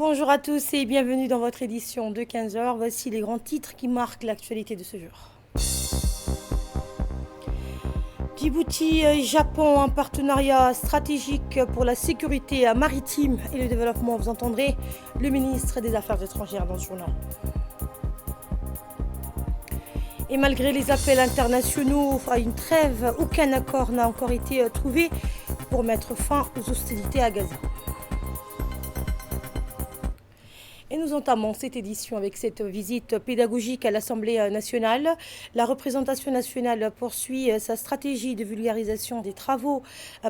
Bonjour à tous et bienvenue dans votre édition de 15 heures. Voici les grands titres qui marquent l'actualité de ce jour. Djibouti et Japon, un partenariat stratégique pour la sécurité maritime et le développement. Vous entendrez le ministre des Affaires étrangères dans ce journal. Et malgré les appels internationaux à une trêve, aucun accord n'a encore été trouvé pour mettre fin aux hostilités à Gaza. Et nous entamons cette édition avec cette visite pédagogique à l'Assemblée nationale. La représentation nationale poursuit sa stratégie de vulgarisation des travaux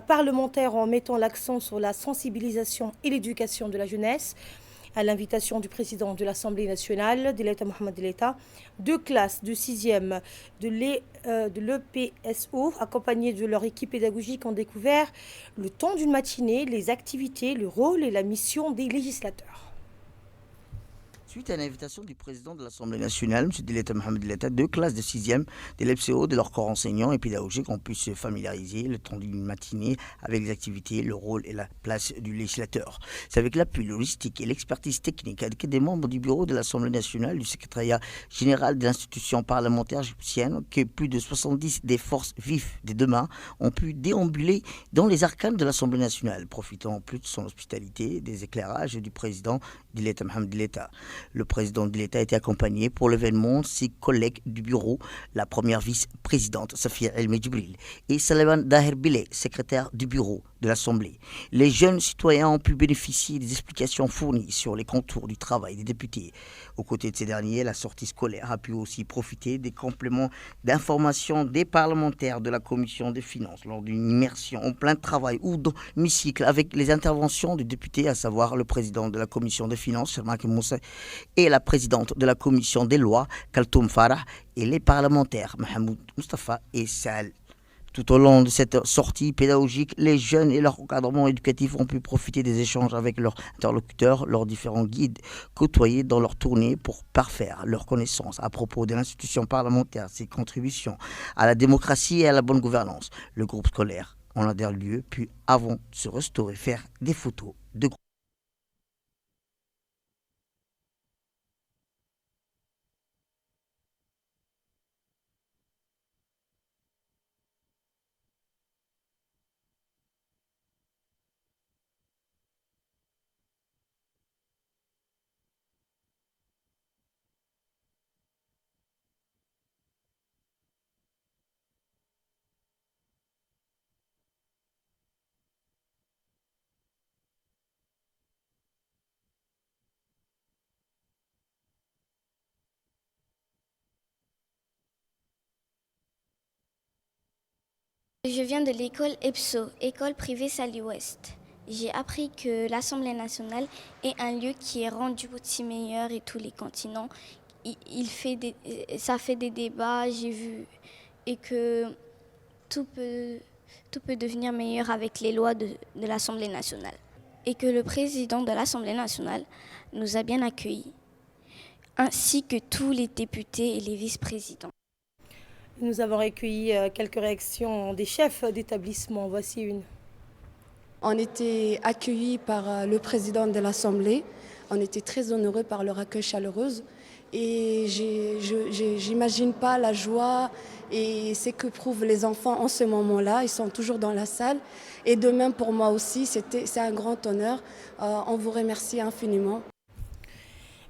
parlementaires en mettant l'accent sur la sensibilisation et l'éducation de la jeunesse. À l'invitation du président de l'Assemblée nationale, Deleta Mohamed Deleta, deux classes de 6e de l'EPSO, accompagnées de leur équipe pédagogique, ont découvert le temps d'une matinée les activités, le rôle et la mission des législateurs. Suite à l'invitation du président de l'Assemblée nationale, M. Deleta Mohamed Deleta, deux classes de 6e de l'EPSO de leur corps enseignant et pédagogique ont pu se familiariser le temps d'une matinée avec les activités, le rôle et la place du législateur. C'est avec l'appui logistique et l'expertise technique avec des membres du bureau de l'Assemblée nationale, du secrétariat général de l'institution parlementaire égyptienne que plus de 70 des forces vives des demain ont pu déambuler dans les arcanes de l'Assemblée nationale, profitant en plus de son hospitalité, des éclairages du président Deleta Mohamed Deleta. Le président de l'État a été accompagné pour l'événement de ses collègues du bureau, la première vice-présidente Safia El Medjibril et Salman Daher Bileh, secrétaire du bureau de l'Assemblée. Les jeunes citoyens ont pu bénéficier des explications fournies sur les contours du travail des députés. Aux côtés de ces derniers, la sortie scolaire a pu aussi profiter des compléments d'information des parlementaires de la commission des finances lors d'une immersion en plein travail ou dans l'hémicycle avec les interventions des députés, à savoir le président de la commission des finances, Shermak Moussa, et la présidente de la commission des lois, Kaltoum Farah, et les parlementaires, Mahmoud Mustafa et Saal. Tout au long de cette sortie pédagogique, les jeunes et leur encadrement éducatif ont pu profiter des échanges avec leurs interlocuteurs, leurs différents guides côtoyés dans leur tournée pour parfaire leurs connaissances à propos de l'institution parlementaire, ses contributions à la démocratie et à la bonne gouvernance. Le groupe scolaire en a dernier lieu, puis avant de se restaurer, faire des photos de groupe. Je viens de l'école EPSO, école privée Sali-Ouest. J'ai appris que l'Assemblée nationale est un lieu qui rend Djibouti meilleur et tous les continents. Ça fait des débats, j'ai vu, et que tout peut devenir meilleur avec les lois de l'Assemblée nationale. Et que le président de l'Assemblée nationale nous a bien accueillis, ainsi que tous les députés et les vice-présidents. Nous avons recueilli quelques réactions des chefs d'établissement. Voici une. On était accueillis par le président de l'Assemblée. On était très honorés par leur accueil chaleureux. Et j'imagine pas la joie et ce que prouvent les enfants en ce moment-là. Ils sont toujours dans la salle. Et de même pour moi aussi, c'est un grand honneur. On vous remercie infiniment.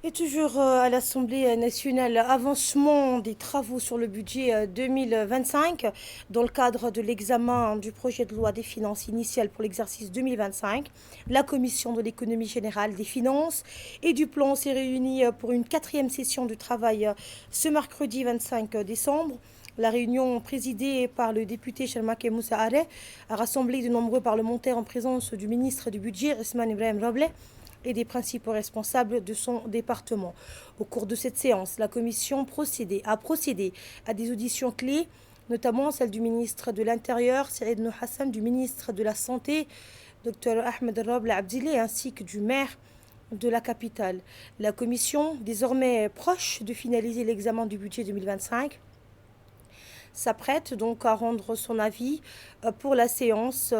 Et toujours à l'Assemblée nationale, avancement des travaux sur le budget 2025 dans le cadre de l'examen du projet de loi des finances initiales pour l'exercice 2025. La Commission de l'économie générale, des finances et du plan s'est réunie pour une 4e session de travail ce mercredi 25 décembre. La réunion présidée par le député Shermak Moussa Areh a rassemblé de nombreux parlementaires en présence du ministre du budget, Ousmane Ibrahim Robleh, et des principaux responsables de son département. Au cours de cette séance, la commission a procédé à des auditions clés, notamment celle du ministre de l'Intérieur, Saïd Nou Hassan, du ministre de la Santé, Dr Ahmed Robleh Abdileh, ainsi que du maire de la capitale. La commission, désormais proche de finaliser l'examen du budget 2025, s'apprête donc à rendre son avis pour la séance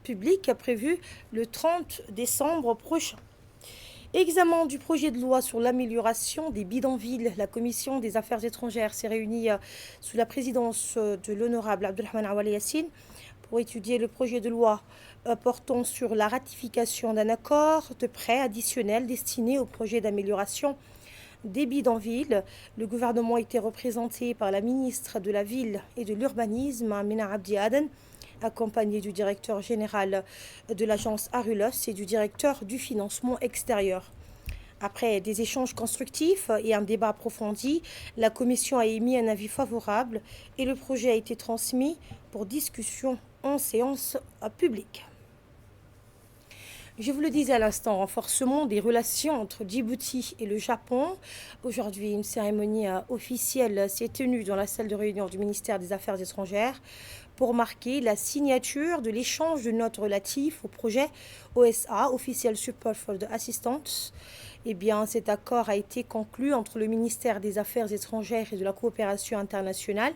publique prévue le 30 décembre prochain. Examen du projet de loi sur l'amélioration des bidonvilles. La commission des affaires étrangères s'est réunie sous la présidence de l'honorable Abdelrahman Awali Yassine pour étudier le projet de loi portant sur la ratification d'un accord de prêt additionnel destiné au projet d'amélioration des bidonvilles. Le gouvernement a été représenté par la ministre de la Ville et de l'Urbanisme, Amina Abdi Aden, accompagné du directeur général de l'agence Arulos et du directeur du financement extérieur. Après des échanges constructifs et un débat approfondi, la commission a émis un avis favorable et le projet a été transmis pour discussion en séance publique. Je vous le disais à l'instant, renforcement des relations entre Djibouti et le Japon. Aujourd'hui, une cérémonie officielle s'est tenue dans la salle de réunion du ministère des Affaires étrangères pour marquer la signature de l'échange de notes relatifs au projet OSA, Official Support for the Assistance. Eh bien, cet accord a été conclu entre le ministère des Affaires étrangères et de la coopération internationale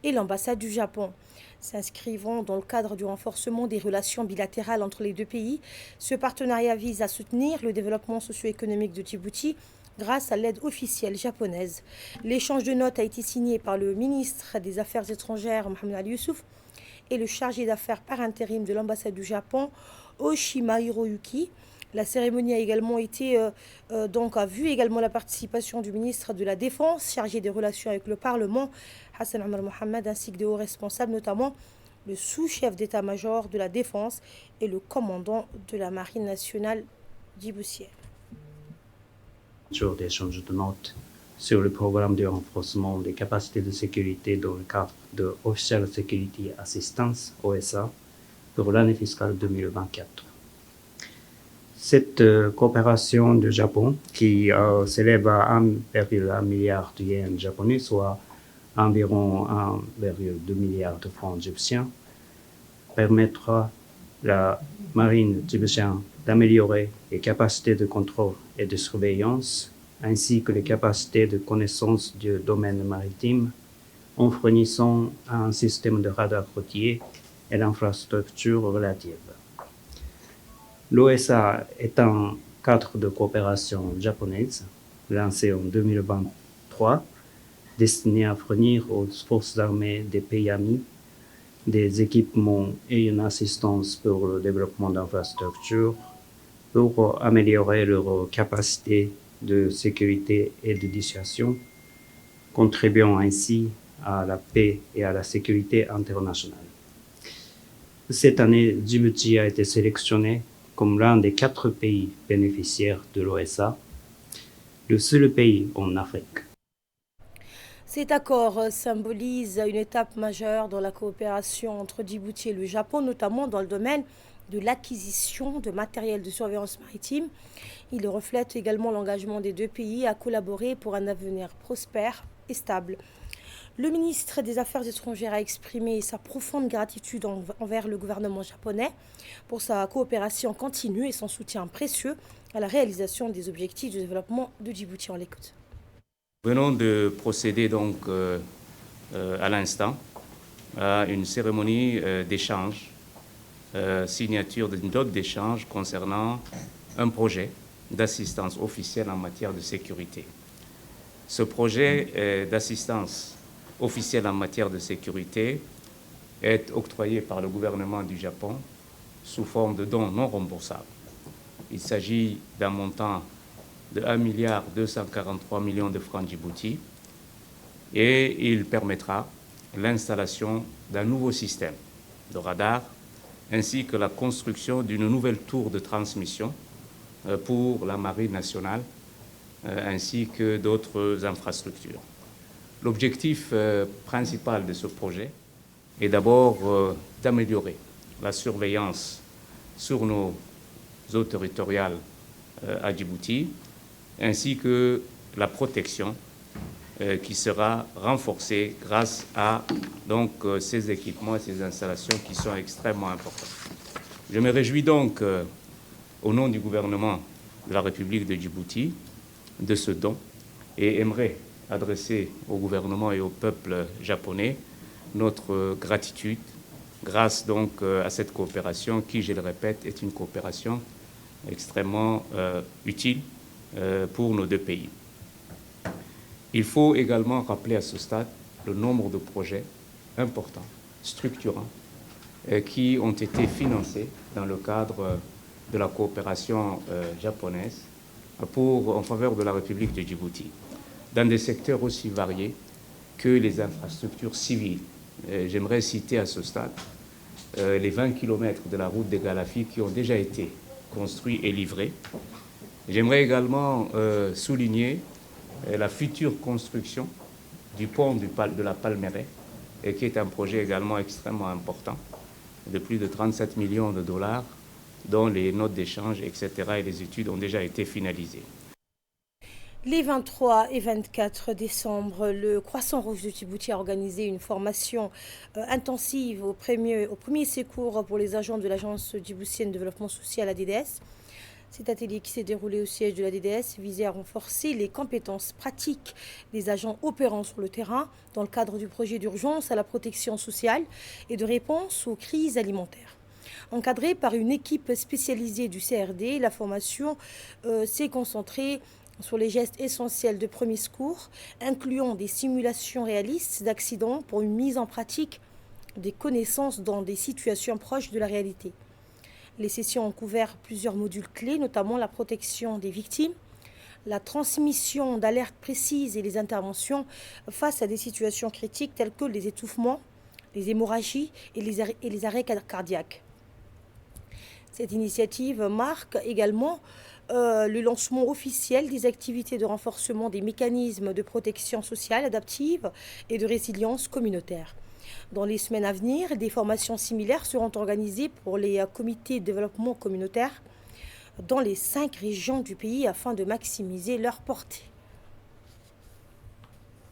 et l'ambassade du Japon. S'inscrivant dans le cadre du renforcement des relations bilatérales entre les deux pays, ce partenariat vise à soutenir le développement socio-économique de Djibouti grâce à l'aide officielle japonaise. L'échange de notes a été signé par le ministre des Affaires étrangères, Mohamed Ali Youssouf, et le chargé d'affaires par intérim de l'ambassade du Japon, Oshima Hiroyuki. La cérémonie a également été a vu également la participation du ministre de la Défense, chargé des relations avec le Parlement, Hassan Omar Mohamed, ainsi que des hauts responsables, notamment le sous-chef d'état-major de la Défense et le commandant de la Marine nationale djiboutienne. Sur d'échange de notes sur le programme de renforcement des capacités de sécurité dans le cadre de Official Security Assistance, OSA, pour l'année fiscale 2024. Cette coopération du Japon, qui s'élève à 1,1 milliard de yens japonais, soit environ 1,2 milliard de francs égyptiens, permettra à la marine djiboutienne d'améliorer les capacités de contrôle et de surveillance, ainsi que les capacités de connaissance du domaine maritime, en fournissant un système de radar routier et l'infrastructure relative. L'OSA est un cadre de coopération japonaise lancé en 2023, destiné à fournir aux forces armées des pays amis des équipements et une assistance pour le développement d'infrastructures pour améliorer leurs capacités de sécurité et de dissuasion, contribuant ainsi à la paix et à la sécurité internationale. Cette année, Djibouti a été sélectionné comme l'un des 4 pays bénéficiaires de l'OSA, le seul pays en Afrique. Cet accord symbolise une étape majeure dans la coopération entre Djibouti et le Japon, notamment dans le domaine de l'acquisition de matériel de surveillance maritime. Il reflète également l'engagement des deux pays à collaborer pour un avenir prospère et stable. Le ministre des Affaires étrangères a exprimé sa profonde gratitude envers le gouvernement japonais pour sa coopération continue et son soutien précieux à la réalisation des objectifs de développement de Djibouti. On l'écoute. Nous venons de procéder donc à l'instant à une cérémonie d'échange, signature d'une note d'échange concernant un projet d'assistance officielle en matière de sécurité. Ce projet d'assistance officielle en matière de sécurité est octroyé par le gouvernement du Japon sous forme de dons non remboursables. Il s'agit d'un montant de 1,243 milliard de francs Djibouti et il permettra l'installation d'un nouveau système de radar ainsi que la construction d'une nouvelle tour de transmission pour la Marine nationale ainsi que d'autres infrastructures. L'objectif principal de ce projet est d'abord d'améliorer la surveillance sur nos eaux territoriales à Djibouti, ainsi que la protection qui sera renforcée grâce à donc, ces équipements et ces installations qui sont extrêmement importants. Je me réjouis donc, au nom du gouvernement de la République de Djibouti, de ce don et aimerais adresser au gouvernement et au peuple japonais notre gratitude grâce donc à cette coopération qui, je le répète, est une coopération extrêmement utile pour nos deux pays. Il faut également rappeler à ce stade le nombre de projets importants, structurants, qui ont été financés dans le cadre de la coopération japonaise en faveur de la République de Djibouti, dans des secteurs aussi variés que les infrastructures civiles. J'aimerais citer à ce stade les 20 km de la route des Galafi qui ont déjà été construits et livrés. J'aimerais également souligner la future construction du pont de la Palmeraie, qui est un projet également extrêmement important, de plus de 37 millions de dollars, dont les notes d'échange, etc. et les études ont déjà été finalisées. Les 23 et 24 décembre, le Croissant Rouge de Djibouti a organisé une formation intensive au premier secours pour les agents de l'Agence djiboutienne de développement social, ADDS. Cet atelier qui s'est déroulé au siège de la DDS visait à renforcer les compétences pratiques des agents opérant sur le terrain dans le cadre du projet d'urgence à la protection sociale et de réponse aux crises alimentaires. Encadrée par une équipe spécialisée du CRD, la formation s'est concentrée sur les gestes essentiels de premier secours, incluant des simulations réalistes d'accidents pour une mise en pratique des connaissances dans des situations proches de la réalité. Les sessions ont couvert plusieurs modules clés, notamment la protection des victimes, la transmission d'alertes précises et les interventions face à des situations critiques telles que les étouffements, les hémorragies et les arrêts cardiaques. Cette initiative marque également le lancement officiel des activités de renforcement des mécanismes de protection sociale adaptive et de résilience communautaire. Dans les semaines à venir, des formations similaires seront organisées pour les comités de développement communautaire dans les 5 régions du pays afin de maximiser leur portée.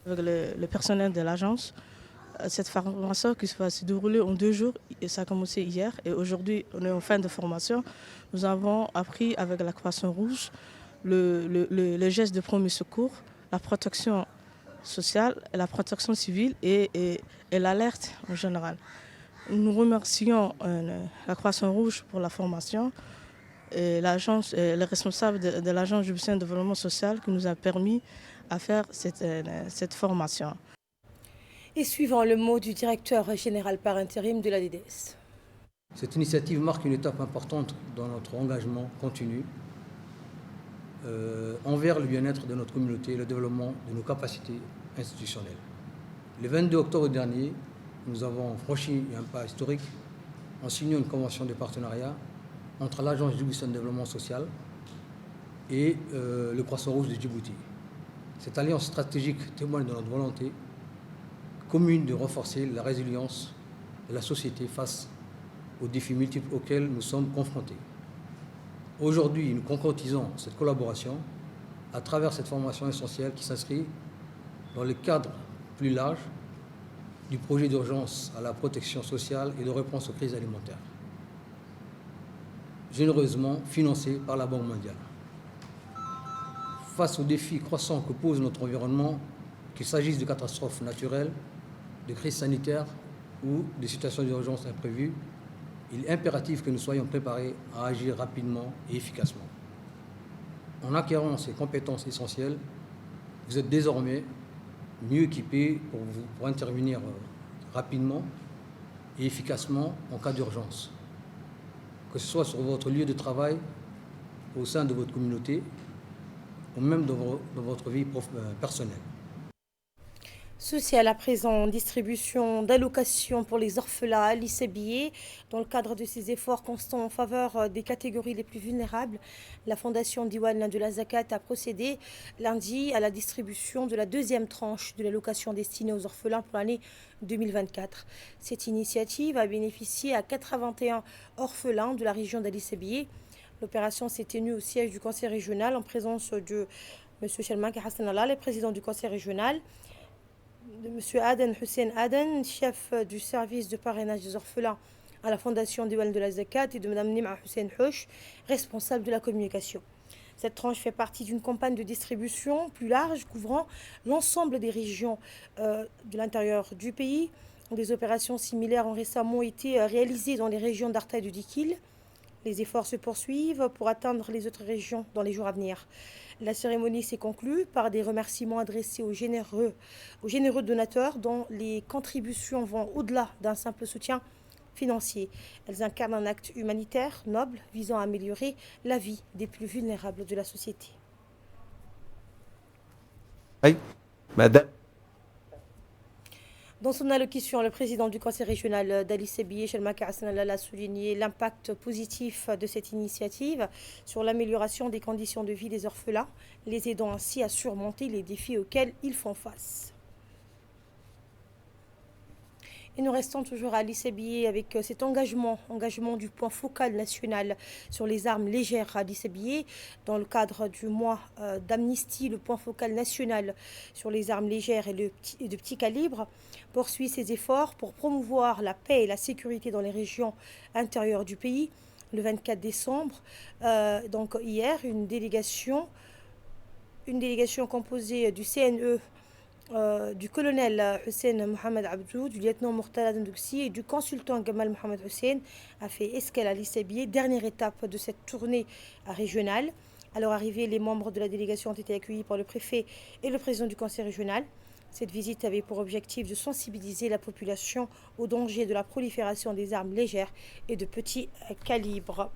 Avec le personnel de l'agence, cette formation qui va se dérouler en 2 jours, et ça a commencé hier et aujourd'hui on est en fin de formation. Nous avons appris avec la Croissant Rouge le geste de premier secours, la protection sociale, la protection civile et l'alerte en général. Nous remercions la Croissant Rouge pour la formation et l'agence, les responsables de l'Agence djiboutienne de développement social qui nous a permis à faire cette formation. Et suivant le mot du directeur général par intérim de la DDS. Cette initiative marque une étape importante dans notre engagement continu envers le bien-être de notre communauté et le développement de nos capacités institutionnelles. Le 22 octobre dernier, nous avons franchi un pas historique en signant une convention de partenariat entre l'Agence djiboutienne de développement social et le Croissant Rouge de Djibouti. Cette alliance stratégique témoigne de notre volonté commune de renforcer la résilience de la société face aux défis multiples auxquels nous sommes confrontés. Aujourd'hui, nous concrétisons cette collaboration à travers cette formation essentielle qui s'inscrit dans le cadre plus large du projet d'urgence à la protection sociale et de réponse aux crises alimentaires, généreusement financé par la Banque mondiale. Face aux défis croissants que pose notre environnement, qu'il s'agisse de catastrophes naturelles, de crises sanitaires ou de situations d'urgence imprévues, il est impératif que nous soyons préparés à agir rapidement et efficacement. En acquérant ces compétences essentielles, vous êtes désormais mieux équipés pour intervenir rapidement et efficacement en cas d'urgence, que ce soit sur votre lieu de travail, au sein de votre communauté, ou même dans votre vie personnelle. Social à présent, distribution d'allocations pour les orphelins à l'ICBI. Dans le cadre de ses efforts constants en faveur des catégories les plus vulnérables, la Fondation Diwan de la Zakat a procédé lundi à la distribution de la 2e tranche de l'allocation destinée aux orphelins pour l'année 2024. Cette initiative a bénéficié à 81 orphelins de la région d'Ali-Sabié. L'opération s'est tenue au siège du conseil régional en présence de M. Shalmak Hassan Allah, le président du conseil régional, de M. Aden Hussein Aden, chef du service de parrainage des orphelins à la Fondation Diwan de la Zakat, et de Mme Nima Hussein Hush, responsable de la communication. Cette tranche fait partie d'une campagne de distribution plus large couvrant l'ensemble des régions de l'intérieur du pays. Des opérations similaires ont récemment été réalisées dans les régions d'Arta et de Dikil. Les efforts se poursuivent pour atteindre les autres régions dans les jours à venir. La cérémonie s'est conclue par des remerciements adressés aux généreux donateurs dont les contributions vont au-delà d'un simple soutien financier. Elles incarnent un acte humanitaire noble visant à améliorer la vie des plus vulnérables de la société. Oui, madame. Dans son allocution, le président du conseil régional d'Ali Sebiye, Shelmaka Hassanallah, a souligné l'impact positif de cette initiative sur l'amélioration des conditions de vie des orphelins, les aidant ainsi à surmonter les défis auxquels ils font face. Et nous restons toujours à Ali Sebiye avec cet engagement du point focal national sur les armes légères à Ali Sebiye. Dans le cadre du mois d'amnistie, le point focal national sur les armes légères et de petit calibre poursuit ses efforts pour promouvoir la paix et la sécurité dans les régions intérieures du pays. Le 24 décembre, donc hier, une délégation composée du CNE, du colonel Hussein Mohamed Abdou, du lieutenant Murtala Dendouksi et du consultant Gamal Mohamed Hussein a fait escale à Ali Sebiye, dernière étape de cette tournée régionale. À leur arrivée, les membres de la délégation ont été accueillis par le préfet et le président du conseil régional. Cette visite avait pour objectif de sensibiliser la population au danger de la prolifération des armes légères et de petit calibre.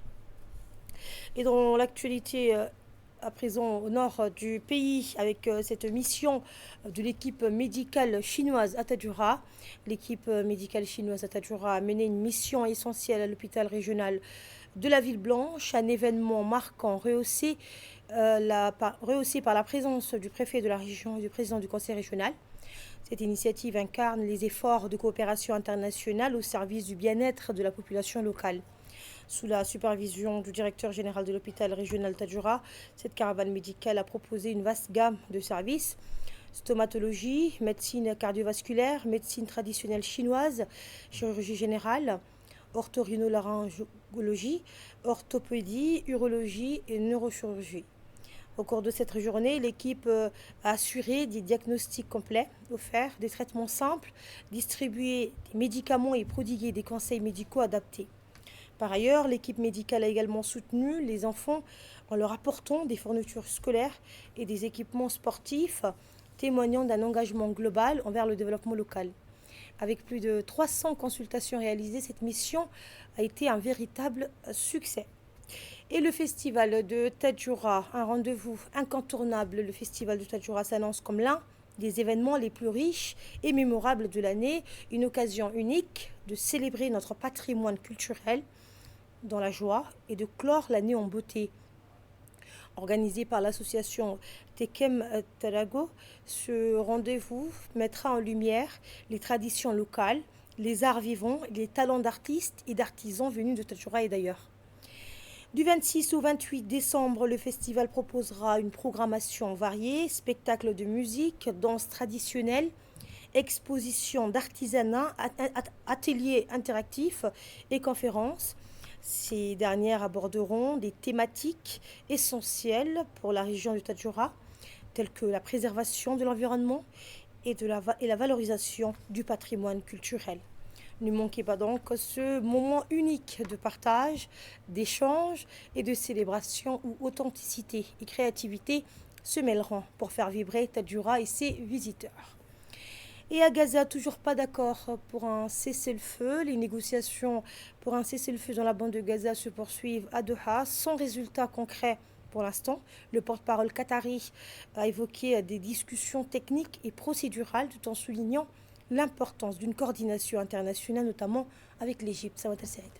Et dans l'actualité à présent au nord du pays avec cette mission de l'équipe médicale chinoise à Tadjoura. L'équipe médicale chinoise à Tadjoura a mené une mission essentielle à l'hôpital régional de la Ville Blanche, un événement marquant rehaussé par la présence du préfet de la région et du président du conseil régional. Cette initiative incarne les efforts de coopération internationale au service du bien-être de la population locale. Sous la supervision du directeur général de l'hôpital régional Tadjoura, cette caravane médicale a proposé une vaste gamme de services: stomatologie, médecine cardiovasculaire, médecine traditionnelle chinoise, chirurgie générale, orthorynologie, orthopédie, urologie et neurochirurgie. Au cours de cette journée, l'équipe a assuré des diagnostics complets, offert des traitements simples, distribué des médicaments et prodigué des conseils médicaux adaptés. Par ailleurs, l'équipe médicale a également soutenu les enfants en leur apportant des fournitures scolaires et des équipements sportifs, témoignant d'un engagement global envers le développement local. Avec plus de 300 consultations réalisées, cette mission a été un véritable succès. Et le festival de Tadjoura, un rendez-vous incontournable, le festival de Tadjoura s'annonce comme l'un des événements les plus riches et mémorables de l'année, une occasion unique de célébrer notre patrimoine culturel dans la joie et de clore l'année en beauté. Organisé par l'association Tekem Tarago, ce rendez-vous mettra en lumière les traditions locales, les arts vivants, les talents d'artistes et d'artisans venus de Tadjoura et d'ailleurs. Du 26 au 28 décembre, le festival proposera une programmation variée, spectacles de musique, danse traditionnelle, expositions d'artisanat, ateliers interactifs et conférences. Ces dernières aborderont des thématiques essentielles pour la région du Tadjoura, telles que la préservation de l'environnement et la valorisation du patrimoine culturel. Ne manquez pas donc ce moment unique de partage, d'échange et de célébration où authenticité et créativité se mêleront pour faire vibrer Tadjoura et ses visiteurs. Et à Gaza, toujours pas d'accord pour un cessez-le-feu. Les négociations pour un cessez-le-feu dans la bande de Gaza se poursuivent à Doha sans résultat concret pour l'instant. Le porte-parole qatari a évoqué des discussions techniques et procédurales tout en soulignant l'importance d'une coordination internationale, notamment avec l'Égypte. Sawat al-Saïd.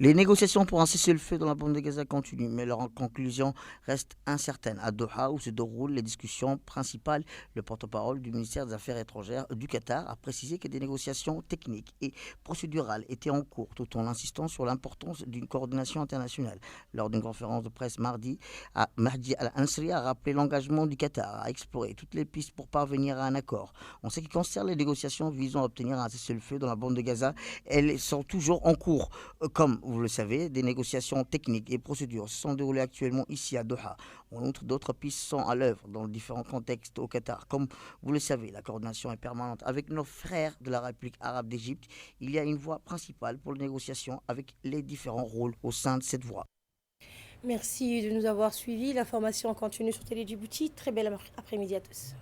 Les négociations pour un cessez-le-feu dans la bande de Gaza continuent, mais leur conclusion reste incertaine. À Doha, où se déroulent les discussions principales, le porte-parole du ministère des Affaires étrangères du Qatar a précisé que des négociations techniques et procédurales étaient en cours, tout en insistant sur l'importance d'une coordination internationale. Lors d'une conférence de presse mardi, Mahdi Al-Ansari a rappelé l'engagement du Qatar à explorer toutes les pistes pour parvenir à un accord. En ce qui concerne les négociations visant à obtenir un cessez-le-feu dans la bande de Gaza, elles sont toujours en cours, comme vous le savez, des négociations techniques et procédures se sont déroulées actuellement ici à Doha. En outre, d'autres pistes sont à l'œuvre dans différents contextes au Qatar. Comme vous le savez, la coordination est permanente avec nos frères de la République arabe d'Égypte. Il y a une voie principale pour les négociations avec les différents rôles au sein de cette voie. Merci de nous avoir suivis. L'information continue sur Télé Djibouti. Très bel après-midi à tous.